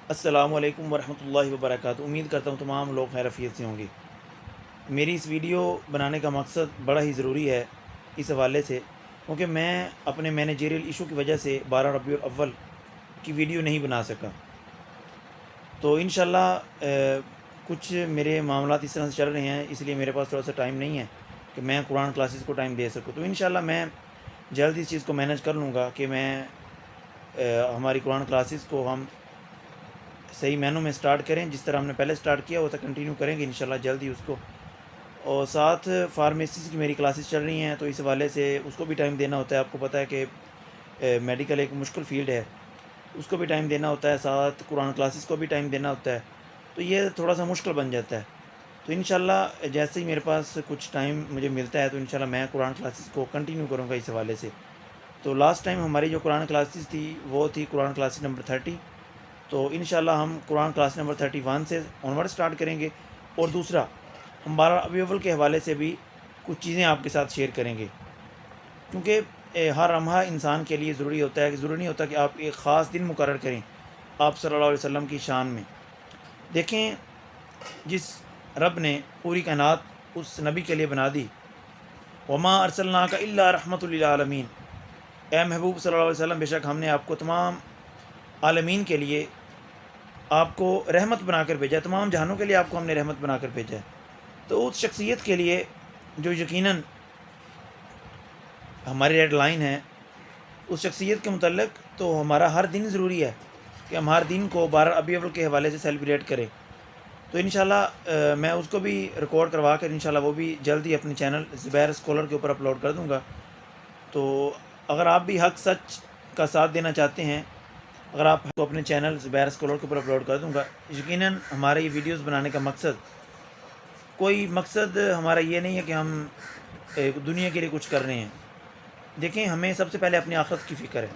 السلام علیکم ورحمۃ اللہ وبرکاتہ۔ امید کرتا ہوں تمام لوگ خیر عافیت سے ہوں گے۔ میری اس ویڈیو بنانے کا مقصد بڑا ہی ضروری ہے اس حوالے سے، کیونکہ میں اپنے مینیجریل ایشو کی وجہ سے 12 ربیع الاول کی ویڈیو نہیں بنا سکا۔ تو انشاءاللہ کچھ میرے معاملات اس طرح سے چل رہے ہیں، اس لیے میرے پاس تھوڑا سا ٹائم نہیں ہے کہ میں قرآن کلاسز کو ٹائم دے سکوں۔ تو انشاءاللہ میں جلد اس چیز کو مینیج کر لوں گا کہ میں ہماری قرآن کلاسز کو ہم صحیح معنوں میں سٹارٹ کریں، جس طرح ہم نے پہلے سٹارٹ کیا وہ تو کنٹینیو کریں گے انشاءاللہ جلد ہی اس کو۔ اور ساتھ فارمیسیز کی میری کلاسز چل رہی ہیں، تو اس حوالے سے اس کو بھی ٹائم دینا ہوتا ہے۔ آپ کو پتہ ہے کہ میڈیکل ایک مشکل فیلڈ ہے، اس کو بھی ٹائم دینا ہوتا ہے، ساتھ قرآن کلاسز کو بھی ٹائم دینا ہوتا ہے، تو یہ تھوڑا سا مشکل بن جاتا ہے۔ تو انشاءاللہ جیسے ہی میرے پاس کچھ ٹائم مجھے ملتا ہے تو انشاءاللہ میں قرآن کلاسز کو کنٹینیو کروں گا اس حوالے سے۔ تو لاسٹ ٹائم ہماری جو قرآن کلاسز تھی وہ تھی قرآن کلاسز نمبر 30، تو انشاءاللہ ہم قرآن کلاس نمبر 31 سے آنورڈ سٹارٹ کریں گے۔ اور دوسرا، ہم 12 ربیع الاول کے حوالے سے بھی کچھ چیزیں آپ کے ساتھ شیئر کریں گے، کیونکہ ہر لمحہ انسان کے لیے ضروری ہوتا ہے کہ ضروری نہیں ہوتا کہ آپ ایک خاص دن مقرر کریں آپ صلی اللہ علیہ وسلم کی شان میں۔ دیکھیں، جس رب نے پوری کائنات اس نبی کے لیے بنا دی، وما ارسلناک الا رحمۃ للعالمین، اے محبوب صلی اللہ علیہ وسلم، بے شک ہم نے آپ کو تمام عالمین کے لیے آپ کو رحمت بنا کر بھیجا ہے، تمام جہانوں کے لیے آپ کو ہم نے رحمت بنا کر بھیجا ہے۔ تو اس شخصیت کے لیے جو یقیناً ہماری ریڈ لائن ہے، اس شخصیت کے متعلق تو ہمارا ہر دن ضروری ہے کہ ہم ہر دن کو 12 ربیع الاول کے حوالے سے سیلیبریٹ کریں۔ تو انشاءاللہ میں اس کو بھی ریکارڈ کروا کر انشاءاللہ وہ بھی جلدی اپنے چینل زبیر اسکالر کے اوپر اپلوڈ کر دوں گا۔ تو اگر آپ بھی حق سچ کا ساتھ دینا چاہتے ہیں، اگر آپ کو اپنے چینل زبیر اسکالر کے اوپر اپلوڈ کر دوں گا، یقیناً ہمارے یہ ویڈیوز بنانے کا کوئی مقصد ہمارا یہ نہیں ہے کہ ہم دنیا کے لیے کچھ کر رہے ہیں۔ دیکھیں، ہمیں سب سے پہلے اپنی آخرت کی فکر ہے،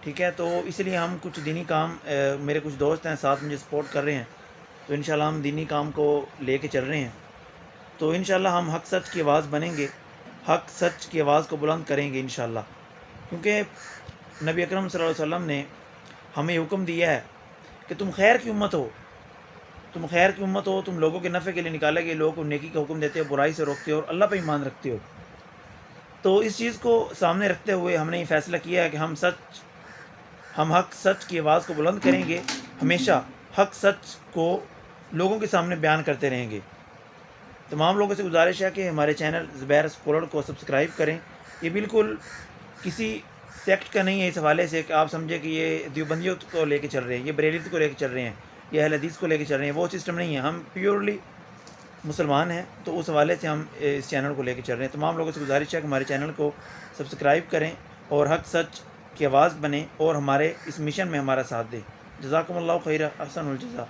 ٹھیک ہے؟ تو اس لیے ہم کچھ دینی کام، میرے کچھ دوست ہیں ساتھ مجھے سپورٹ کر رہے ہیں، تو انشاءاللہ ہم دینی کام کو لے کے چل رہے ہیں۔ تو انشاءاللہ ہم حق سچ کی آواز بنیں گے، حق سچ کی آواز کو بلند کریں گے انشاءاللہ، کیونکہ نبی اکرم صلی اللہ علیہ وسلم نے ہمیں حکم دیا ہے کہ تم خیر کی امت ہو، تم خیر کی امت ہو، تم لوگوں کے نفع کے لیے نکالے گئے لوگوں کو نیکی کا حکم دیتے ہو، برائی سے روکتے ہو اور اللہ پہ ایمان رکھتے ہو۔ تو اس چیز کو سامنے رکھتے ہوئے ہم نے یہ فیصلہ کیا ہے کہ ہم حق سچ کی آواز کو بلند کریں گے، ہمیشہ حق سچ کو لوگوں کے سامنے بیان کرتے رہیں گے۔ تمام لوگوں سے گزارش ہے کہ ہمارے چینل زبیر اسکالر کو سبسکرائب کریں۔ یہ بالکل کسی سیکٹ کا نہیں ہے اس حوالے سے کہ آپ سمجھے کہ یہ دیوبندیوں کو لے کے چل رہے ہیں، یہ بریلویت کو لے کے چل رہے ہیں، یہ اہل حدیث کو لے کے چل رہے ہیں، وہ سسٹم نہیں ہے۔ ہم پیورلی مسلمان ہیں، تو اس حوالے سے ہم اس چینل کو لے کے چل رہے ہیں۔ تمام لوگوں سے گزارش ہے کہ ہمارے چینل کو سبسکرائب کریں اور حق سچ کی آواز بنیں اور ہمارے اس مشن میں ہمارا ساتھ دیں۔ جزاکم اللہ خیرہ، احسن الجزا۔